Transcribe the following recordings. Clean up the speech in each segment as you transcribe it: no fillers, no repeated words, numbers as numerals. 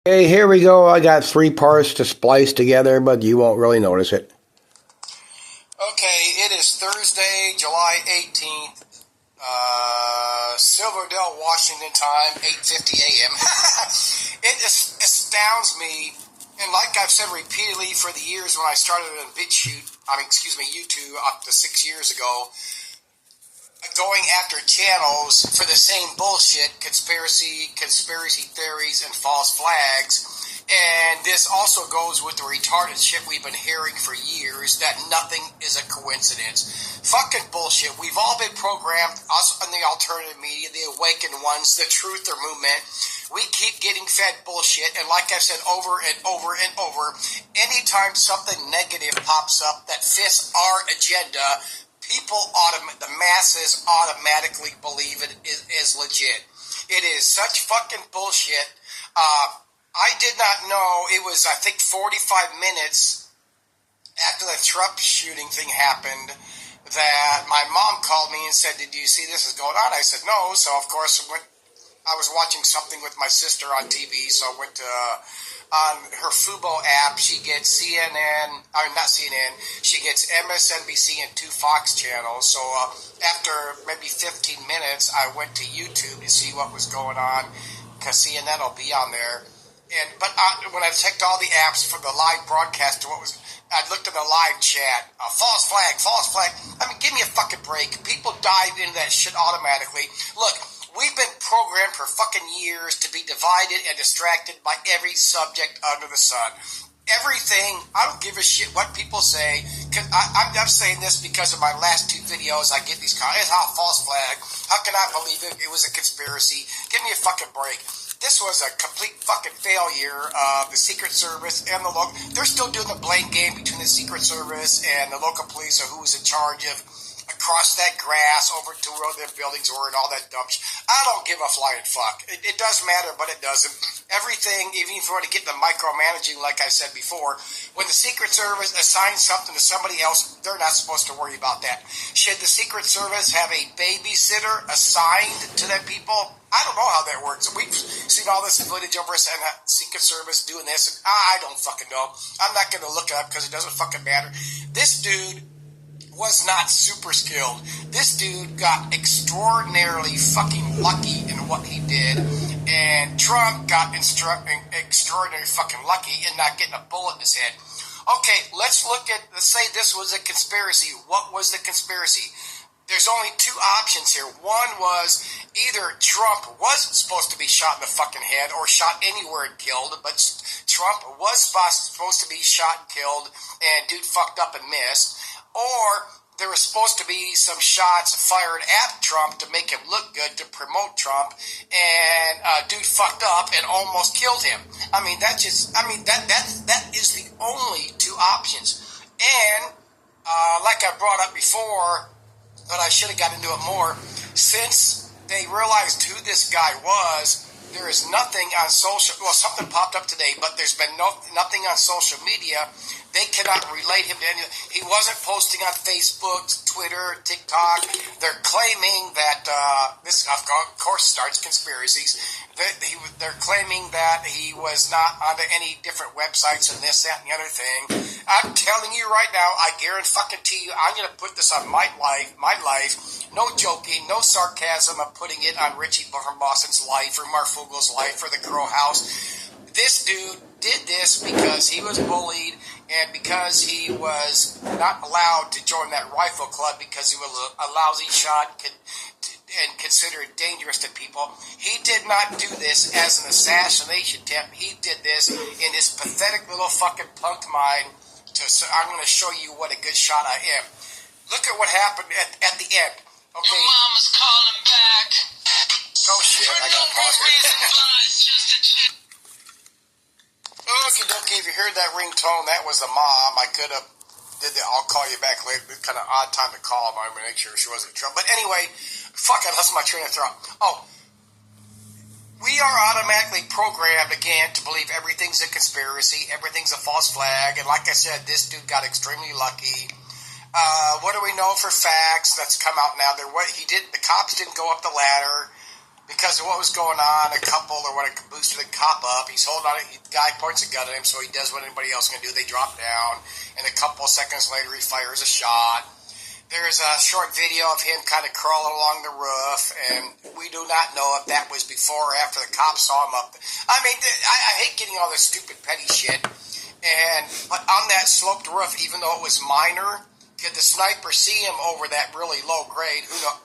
Hey, here we go. I got three parts to splice together, but you won't really notice it. Okay, it is Thursday, July 18th, Silverdale, Washington time, 8:50 a.m. It just astounds me, and like I've said repeatedly for the years when I started on YouTube up to 6 years ago, going after channels for the same bullshit, conspiracy theories, and false flags. And this also goes with the retarded shit we've been hearing for years, that nothing is a coincidence. Fucking bullshit. We've all been programmed, us in the alternative media, the awakened ones, the truther movement. We keep getting fed bullshit, and like I've said over and over and over, anytime something negative pops up that fits our agenda, the masses automatically believe it is legit. It is such fucking bullshit. I did not know it was, I think, 45 minutes after the Trump shooting thing happened that my mom called me and said, "Did you see this is going on?" I said, "No." So, of course, I was watching something with my sister on TV, so I went to on her Fubo app. She gets she gets MSNBC and 2 Fox channels. So after maybe 15 minutes, I went to YouTube to see what was going on, because CNN will be on there. But when I checked all the apps for the live broadcast, I looked at the live chat. False flag. I mean, give me a fucking break. People dive into that shit automatically. Look, we've been programmed for fucking years to be divided and distracted by every subject under the sun. Everything, I don't give a shit what people say. I'm saying this because of my last 2 videos. I get these comments, false flag. How can I believe it? It was a conspiracy. Give me a fucking break. This was a complete fucking failure of the Secret Service and the local. They're still doing the blame game between the Secret Service and the local police, or who was in charge of across that grass over to where their buildings were and all that dumb shit. I don't give a flying fuck. It does matter, but it doesn't. Everything, even if you want to get the micromanaging, like I said before, when the Secret Service assigns something to somebody else, they're not supposed to worry about that. Should the Secret Service have a babysitter assigned to them people? I don't know how that works. We've seen all this footage over us and Secret Service doing this, and I don't fucking know. I'm not going to look it up because it doesn't fucking matter. This dude was not super skilled. This dude got extraordinarily fucking lucky in what he did, and Trump got extraordinarily fucking lucky in not getting a bullet in his head. Okay, let's say this was a conspiracy. What was the conspiracy? There's only 2 options here. One was either Trump was supposed to be shot in the fucking head or shot anywhere and killed, but Trump was supposed to be shot and killed, and dude fucked up and missed. Or there was supposed to be some shots fired at Trump to make him look good, to promote Trump, and dude fucked up and almost killed him. That is the only 2 options. And like I brought up before, but I should have got into it more, since they realized who this guy was, there is nothing on social, well, something popped up today, but there's been nothing on social media. They cannot relate him to anything. He wasn't posting on Facebook, Twitter, TikTok. They're claiming that, this of course starts conspiracies. They're claiming that he was not on any different websites and this, that, and the other thing. I'm telling you right now, I guarantee you, I'm going to put this on my life. No joking, no sarcasm of putting it on Richie from Boston's life or Marfugo's life or the Crow House. This dude did this because he was bullied and because he was not allowed to join that rifle club because he was a lousy shot and considered dangerous to people. He did not do this as an assassination attempt. He did this in his pathetic little fucking punk mind. I'm going to show you what a good shot I am. Look at what happened at the end. Okay. Your mama's calling back. Oh shit, I gotta pause it. Okay, if you heard that ringtone, that was the mom. I could have did the I'll call you back later. It's kind of odd time to call, but I'm going to make sure she wasn't in trouble. But anyway, I lost my train of thought. We are automatically programmed again to believe everything's a conspiracy, everything's a false flag, and like I said, this dude got extremely lucky. What do we know for facts that's come out now? The cops didn't go up the ladder because of what was going on. A couple, or when it boosted a cop up, he's holding on. The guy points a gun at him, so he does what anybody else can do. They drop down, and a couple seconds later, he fires a shot. There's a short video of him kind of crawling along the roof, and we do not know if that was before or after the cops saw him up. I mean, I hate getting all this stupid petty shit. But on that sloped roof, even though it was minor, could the sniper see him over that really low grade? Who knows?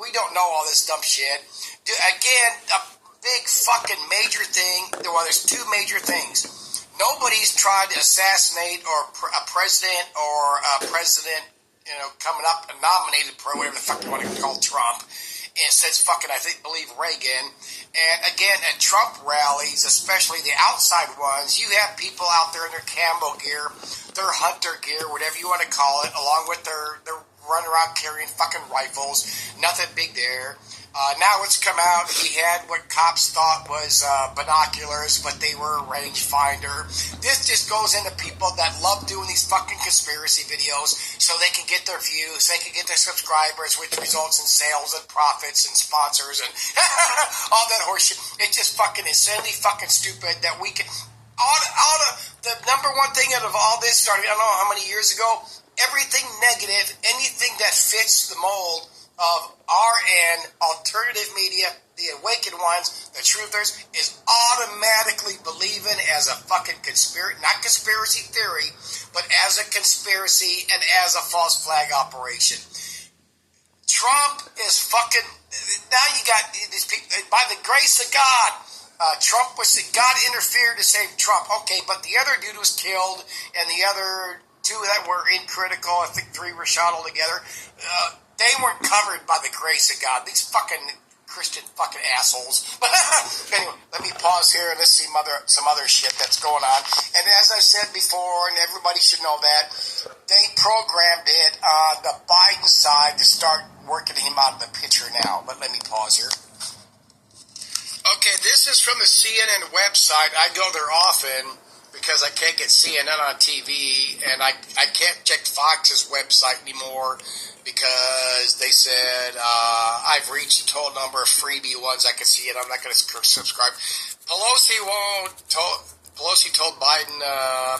We don't know all this dumb shit. Again, a big fucking major thing. Well, there's two major things. Nobody's tried to assassinate a president coming up and nominated for whatever the fuck you want to call Trump. And says fucking, believe Reagan. And again, at Trump rallies, especially the outside ones, you have people out there in their camo gear, their hunter gear, whatever you want to call it, along with their run around carrying fucking rifles. Nothing big there. Now it's come out, he had what cops thought was binoculars, but they were a rangefinder. This just goes into people that love doing these fucking conspiracy videos so they can get their views, they can get their subscribers, which results in sales and profits and sponsors and all that horseshit. It's just fucking insanely fucking stupid that we can... The number one thing out of all this started, I don't know how many years ago, everything negative, anything that fits the mold of RN, alternative media, the awakened ones, the truthers, is automatically believing as a fucking not conspiracy theory, but as a conspiracy and as a false flag operation. Trump is fucking, now you got these people, by the grace of God, Trump God interfered to save Trump. Okay, but the other dude was killed, and the other two that were critical, I think 3 were shot altogether. They weren't covered by the grace of God. These fucking Christian fucking assholes. Anyway, let me pause here and let's see some other shit that's going on. And as I said before, and everybody should know that, they programmed it on the Biden side to start working him out of the picture now. But let me pause here. Okay, this is from the CNN website. I go there often because I can't get CNN on TV, and I can't check Fox's website anymore because they said I've reached a total number of freebie ones I can see it. I'm not going to subscribe. Pelosi told Biden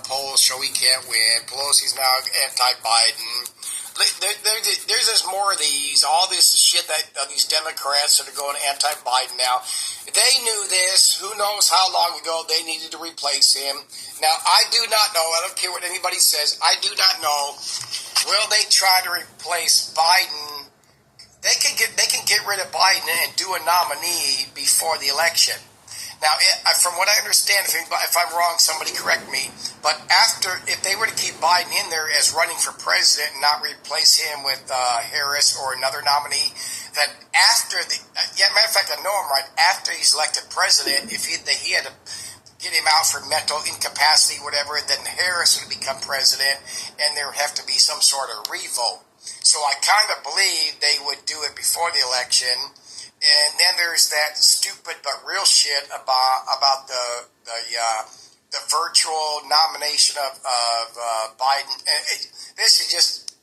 polls show he can't win. Pelosi's now anti-Biden. There's just more of these, all this shit that these Democrats that are going anti-Biden now. They knew this. Who knows how long ago they needed to replace him. Now, I do not know. I don't care what anybody says. I do not know. Will they try to replace Biden? They can get rid of Biden and do a nominee before the election. Now, from what I understand, if I'm wrong, somebody correct me. But if they were to keep Biden in there as running for president and not replace him with Harris or another nominee, then matter of fact, I know him right. After he's elected president, if he had to get him out for mental incapacity, whatever, then Harris would become president, and there would have to be some sort of revote. So I kind of believe they would do it before the election. And then there's that stupid but real shit about the virtual nomination of Biden. And this is just,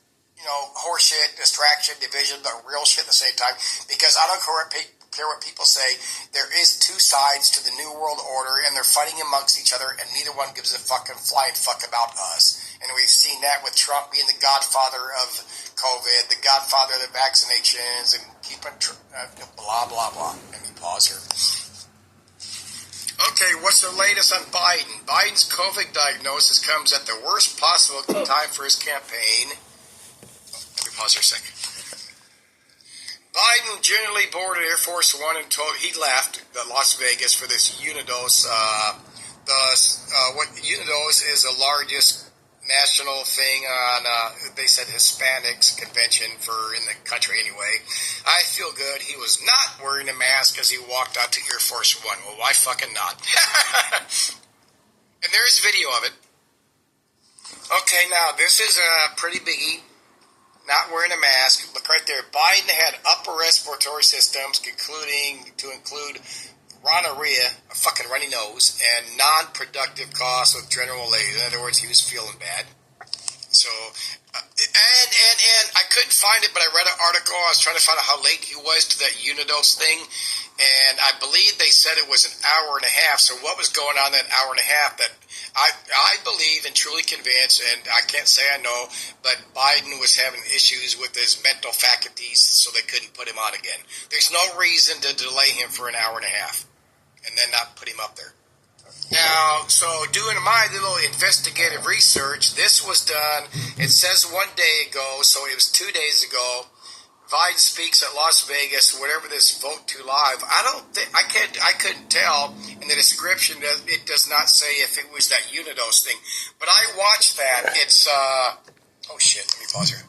horseshit, distraction, division, but real shit at the same time. Because I don't care what people say. There is two sides to the New World Order, and they're fighting amongst each other, and neither one gives a fucking flying fuck about us. And we've seen that with Trump being the godfather of COVID, the godfather of the vaccinations, and keeping blah, blah, blah. Let me pause here. Okay, what's the latest on Biden? Biden's COVID diagnosis comes at the worst possible time for his campaign. Let me pause here a second. Biden generally boarded Air Force One and he left Las Vegas for this Unidos. What Unidos is the largest national thing on, they said Hispanics convention in the country anyway. I feel good. He was not wearing a mask as he walked out to Air Force One. Well, why fucking not? And there's video of it. Okay, now this is a pretty biggie. Not wearing a mask. Look right there. Biden had upper respiratory systems, include rhinorrhea, a fucking runny nose, and non-productive coughs with general malaise. In other words, he was feeling bad. So, And I couldn't find it, but I read an article. I was trying to find out how late he was to that Unidos thing, and I believe they said it was an hour and a half. So what was going on that hour and a half? That I believe and truly convinced, and I can't say I know, but Biden was having issues with his mental faculties, so they couldn't put him on again. There's no reason to delay him for an hour and a half, and then not put him up there. Now, so doing my little investigative research, this was done, it says 1 day ago, so it was 2 days ago. Biden speaks at Las Vegas, whatever this Vote to Live. I couldn't tell in the description that it does not say if it was that Unidos thing. But I watched that. It's, oh shit, let me pause here.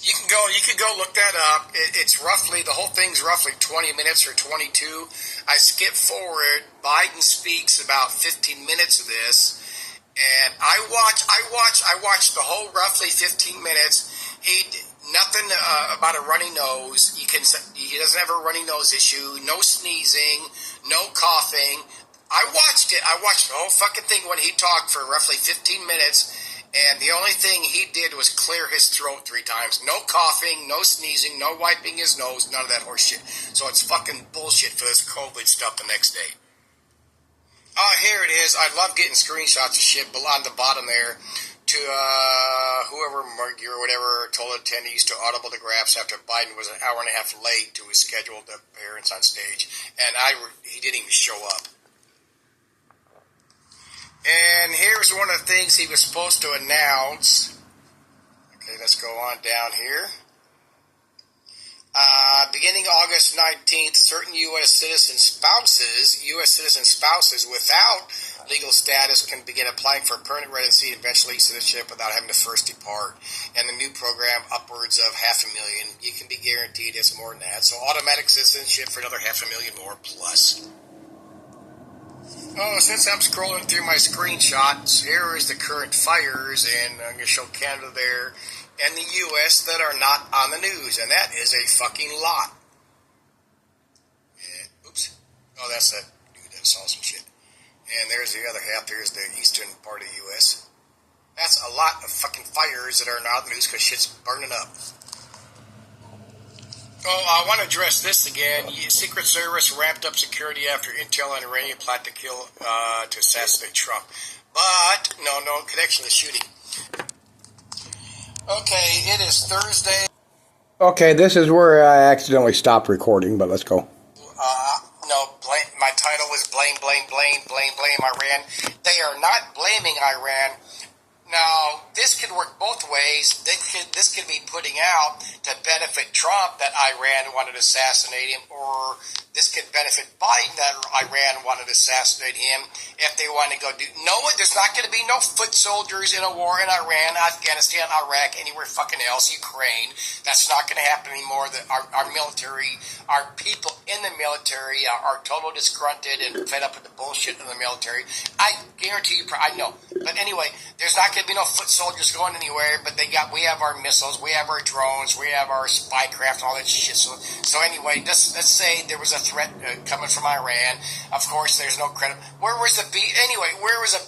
You can go look that up. It's roughly, the whole thing's roughly 20 minutes or 22. I skip forward. Biden speaks about 15 minutes of this, and I watched the whole roughly 15 minutes. Nothing about a runny nose. He doesn't have a runny nose issue. No sneezing. No coughing. I watched it. I watched the whole fucking thing when he talked for roughly 15 minutes. And the only thing he did was clear his throat 3 times. No coughing, no sneezing, no wiping his nose, none of that horse shit. So it's fucking bullshit for this COVID stuff the next day. Here it is. I love getting screenshots of shit, but on the bottom there, to whoever, Murgy or whatever, told attendees to audible the graphs after Biden was an hour and a half late to his scheduled appearance on stage. And he didn't even show up. And here's one of the things he was supposed to announce. Okay, let's go on down here. Beginning August 19th, certain U.S. citizen spouses without legal status can begin applying for permanent residency and eventually citizenship without having to first depart. And the new program, upwards of 500,000. You can be guaranteed it's more than that. So automatic citizenship for another 500,000 more plus. Oh, since I'm scrolling through my screenshots, here is the current fires, and I'm going to show Canada there, and the U.S. that are not on the news, and that is a fucking lot. Yeah, oops. Oh, that's that dude that saw some shit. And there's the other half. There's the eastern part of the U.S. That's a lot of fucking fires that are not on the news because shit's burning up. Oh, I want to address this again. Secret Service ramped up security after intel on Iranian plot to assassinate Trump. But, no connection to shooting. Okay, it is Thursday. Okay, this is where I accidentally stopped recording, but let's go. My title was blame Iran. They are not blaming Iran. Now, this could work both ways. This could be putting out to benefit Trump that Iran wanted to assassinate him, or this could benefit Biden that Iran wanted to assassinate him if they want to go do... No, there's not going to be no foot soldiers in a war in Iran, Afghanistan, Iraq, anywhere fucking else, Ukraine. That's not going to happen anymore. Our military, our people in the military are totally disgruntled and fed up with the bullshit in the military. I guarantee you, I know. But anyway, there's not going to be no foot soldiers going anywhere, but we have our missiles, we have our drones, we have our spy craft, all that shit. So anyway, let's say there was a threat coming from Iran. Of course, there's no credit. Where was a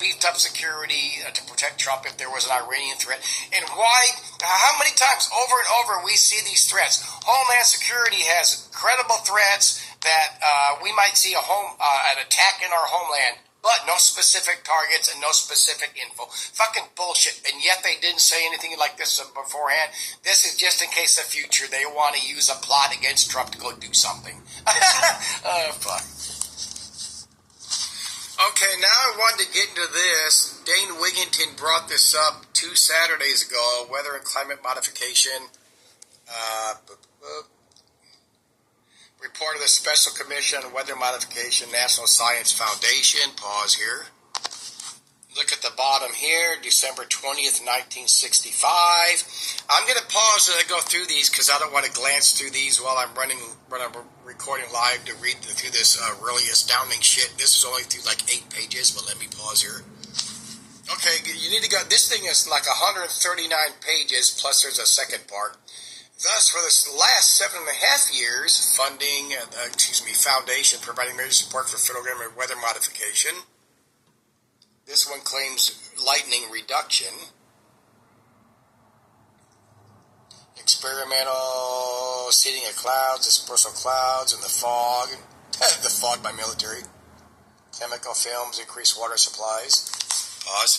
beefed up security to protect Trump if there was an Iranian threat? And why? How many times over and over we see these threats? Homeland Security has credible threats that we might see an attack in our homeland. But no specific targets and no specific info. Fucking bullshit. And yet they didn't say anything like this beforehand. This is just in case in the future they want to use a plot against Trump to go do something. Fuck. Okay, now I wanted to get into this. Dane Wigington brought this up 2 Saturdays ago. Weather and climate modification. Report of the Special Commission on Weather Modification, National Science Foundation. Pause here. Look at the bottom here, December 20th, 1965. I'm going to pause as I go through these because I don't want to glance through these while I'm recording live to read through this really astounding shit. This is only through like 8 pages, but let me pause here. Okay, you need to go. This thing is like 139 pages, plus there's a second part. Thus, for this last 7.5 years, foundation providing major support for federal government weather modification. This one claims lightning reduction. Experimental seeding of clouds, dispersal clouds, and the fog. The fog by military. Chemical films increase water supplies. Pause.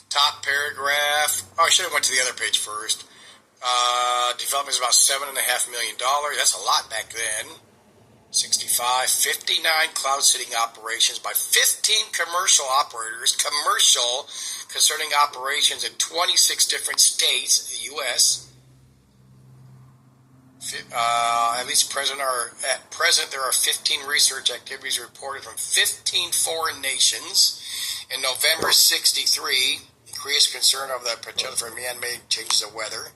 Top paragraph. Oh, I should have went to the other page first. Development is about $7.5 million. That's a lot back then. 65, 59 cloud seeding operations by 15 commercial operators, concerning operations in 26 different states, the U.S. At present, there are 15 research activities reported from 15 foreign nations. In November 63, increased concern over the potential for man-made changes of weather.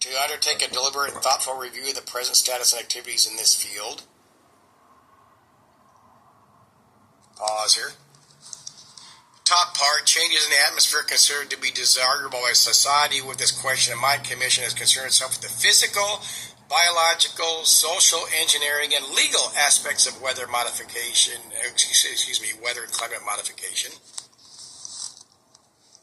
To undertake a deliberate and thoughtful review of the present status and activities in this field. Pause here. Top part, changes in the atmosphere considered to be desirable by society. With this question in mind, Commission has concerned itself with the physical, biological, social, engineering, and legal aspects of weather modification, weather and climate modification.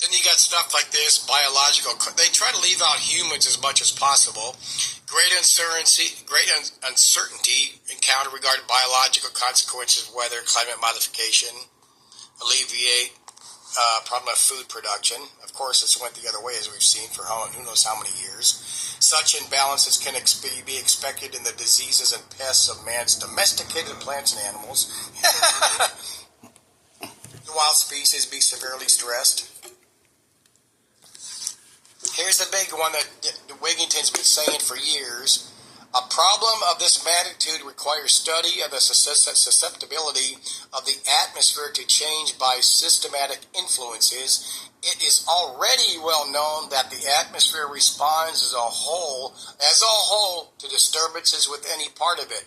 Then you got stuff like this, biological. They try to leave out humans as much as possible. Great uncertainty encountered regarding biological consequences of weather, climate modification, alleviate problem of food production. Of course, this went the other way, as we've seen, for who knows how many years. Such imbalances can be expected in the diseases and pests of man's domesticated plants and animals. The wild species be severely stressed. Here's the big one that Wigington's been saying for years. A problem of this magnitude requires study of the susceptibility of the atmosphere to change by systematic influences. It is already well known that the atmosphere responds as a whole to disturbances with any part of it.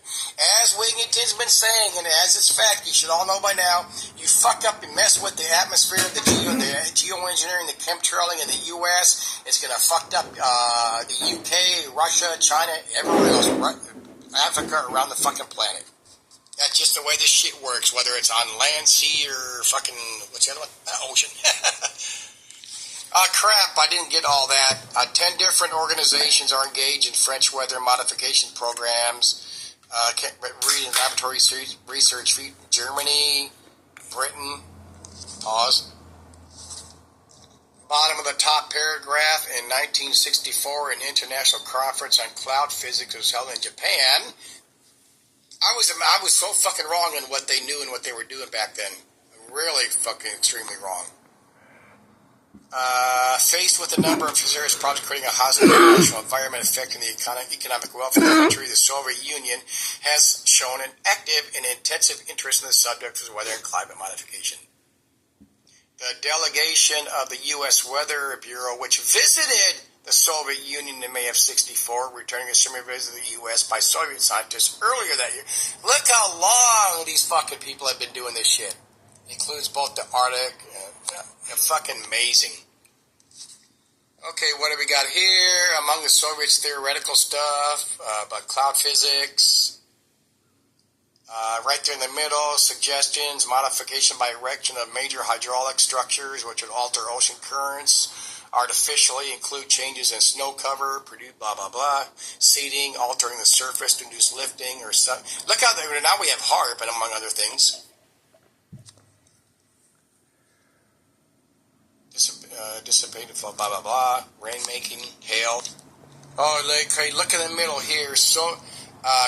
As Wigington's been saying, and as it's fact, you should all know by now, you fuck up and mess with the atmosphere, the geoengineering, the chemtrailing in the U.S., it's going to fuck up the UK, Russia, China, everywhere else, Africa, around the fucking planet. That's just the way this shit works, whether it's on land, sea, or fucking, what's the other one? Ocean. Crap, I didn't get all that. 10 different organizations are engaged in French weather modification programs. Reading laboratory research for Germany, Britain. Pause. Bottom of the top paragraph, in 1964, an international conference on cloud physics was held in Japan. I was so fucking wrong in what they knew and what they were doing back then. Really fucking extremely wrong. Faced with a number of serious problems creating a hostile international environment affecting the economic welfare of the country, the Soviet Union has shown an active and intensive interest in the subject of weather and climate modification. The delegation of the U.S. Weather Bureau, which visited the Soviet Union in May of '64, returning a similar visit to the U.S. by Soviet scientists earlier that year. Look how long these fucking people have been doing this shit. It includes both the Arctic. Fucking amazing. Okay, what do we got here? Among the Soviets' theoretical stuff about cloud physics. Right there in the middle, suggestions, modification by erection of major hydraulic structures which would alter ocean currents, artificially include changes in snow cover, produce blah, blah, blah, seeding, altering the surface to induce lifting or something. Look how now we have HARP, and among other things. Dissipated flow, blah, blah, blah, rainmaking, hail. Oh, look in the middle here. So,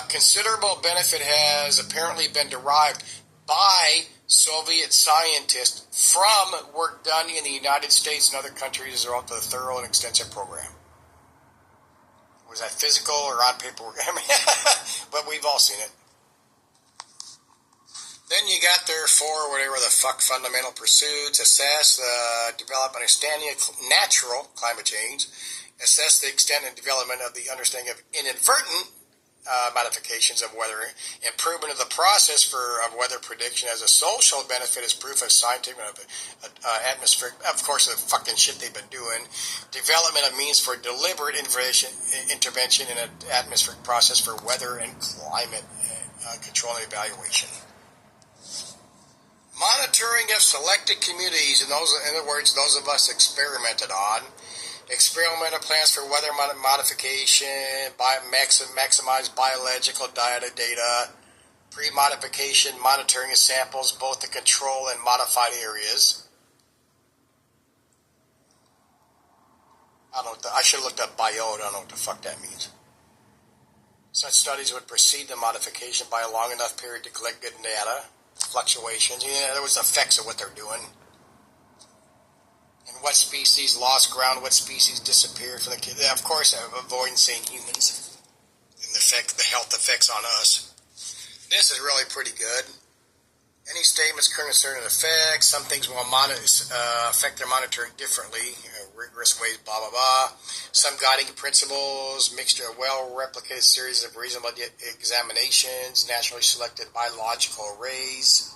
considerable benefit has apparently been derived by Soviet scientists from work done in the United States and other countries as a result of a thorough and extensive program. Was that physical or on paperwork? But we've all seen it. Then you got their whatever the fuck fundamental pursuits, assess, develop understanding of natural climate change, assess the extent and development of the understanding of inadvertent modifications of weather, improvement of the process of weather prediction as a social benefit as proof of scientific atmospheric, of course, the fucking shit they've been doing, development of means for deliberate intervention in an atmospheric process for weather and climate control and evaluation. Monitoring of selected communities, in other words, those of us experimented on. Experimental plans for weather modification, maximize biological data, pre-modification monitoring of samples, both the control and modified areas. I should have looked up biota. I don't know what the fuck that means. Such studies would precede the modification by a long enough period to collect good data, fluctuations. There was effects of what they're doing. And what species lost ground, what species disappeared from the... Of course, avoiding saying humans. And the health effects on us. This is really pretty good. Any statements concerning effects, some things will affect their monitoring differently, rigorous ways, blah, blah, blah. Some guiding principles, mixture of well-replicated series of reasonable examinations, naturally selected biological arrays,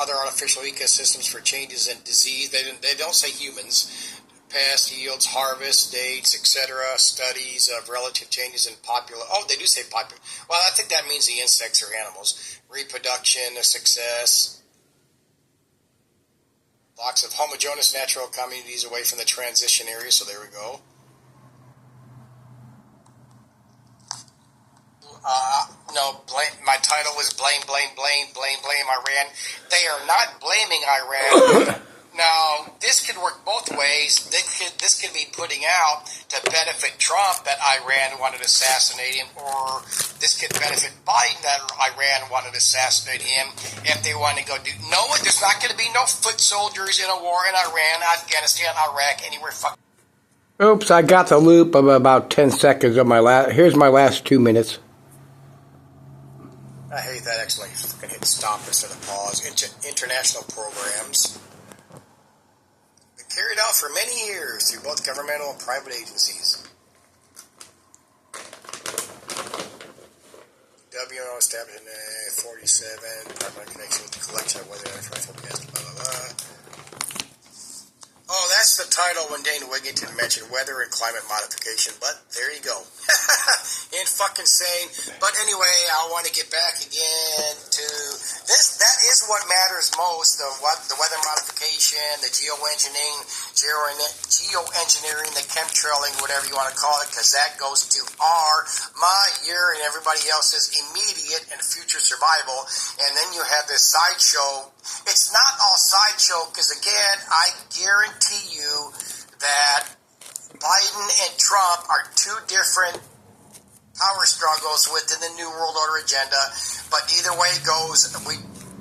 other artificial ecosystems for changes in disease. They don't say humans. Past yields, harvest dates, etc. Studies of relative changes in population. Oh, they do say population. Well, I think that means the insects or animals. Reproduction, success. Blocks of homogeneous natural communities away from the transition area. So there we go. My title was blame Iran. They are not blaming Iran. Now, this could work both ways. This could be putting out to benefit Trump that Iran wanted to assassinate him, or this could benefit Biden that Iran wanted to assassinate him if they want to go do... No, there's not going to be no foot soldiers in a war in Iran, Afghanistan, Iraq, anywhere fucking... Oops, I got the loop of about 10 seconds of my last... Here's my last 2 minutes. I hate that actually. Fucking hit stop instead of pause. International programs. Carried out for many years through both governmental and private agencies. WNO established in 47, Department of Connection with the collection of weather forecast, blah, blah, blah. Oh, that's the title when Dane Wigington mentioned weather and climate modification, but there you go. Ain't fucking sane. But anyway, I want to get back again to this. That is what matters most, the weather modification, the geoengineering, the chemtrailing, whatever you want to call it, because that goes to your, and everybody else's immediate and future survival. And then you have this sideshow. It's not all sideshow, because again, I guarantee you that Biden and Trump are two different power struggles within the New World Order agenda. But either way it goes,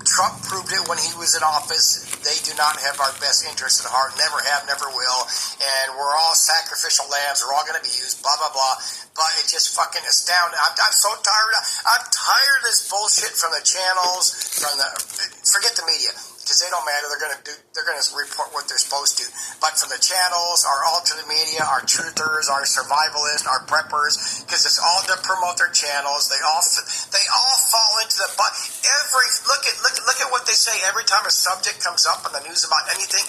Trump proved it when he was in office. They do not have our best interests at heart. Never have, never will. And we're all sacrificial lambs. We're all going to be used, blah, blah, blah. But it's just fucking astounding. I'm so tired. I'm tired of this bullshit from the channels, forget the media, because they don't matter. They're going to report what they're supposed to. But from the channels, our alternate media, our truthers, our survivalists, our preppers, because it's all to promote their channels. They all fall into the look at what they say every time a subject comes up on the news about anything.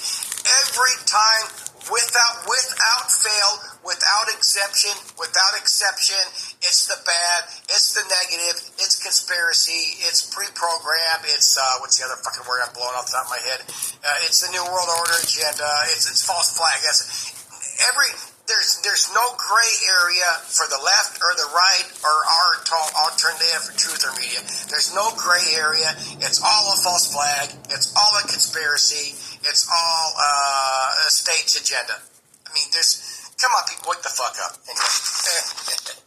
Every time, without fail, without exception, it's the bad, it's the negative, it's conspiracy, it's pre-programmed, it's what's the other fucking word I'm blowing off the top of my head? It's the New World Order agenda. It's false flag. There's no gray area for the left or the right or our alternative truth or media. There's no gray area. It's all a false flag. It's all a conspiracy. It's all a state's agenda. I mean, come on, people, wake the fuck up. Anyway.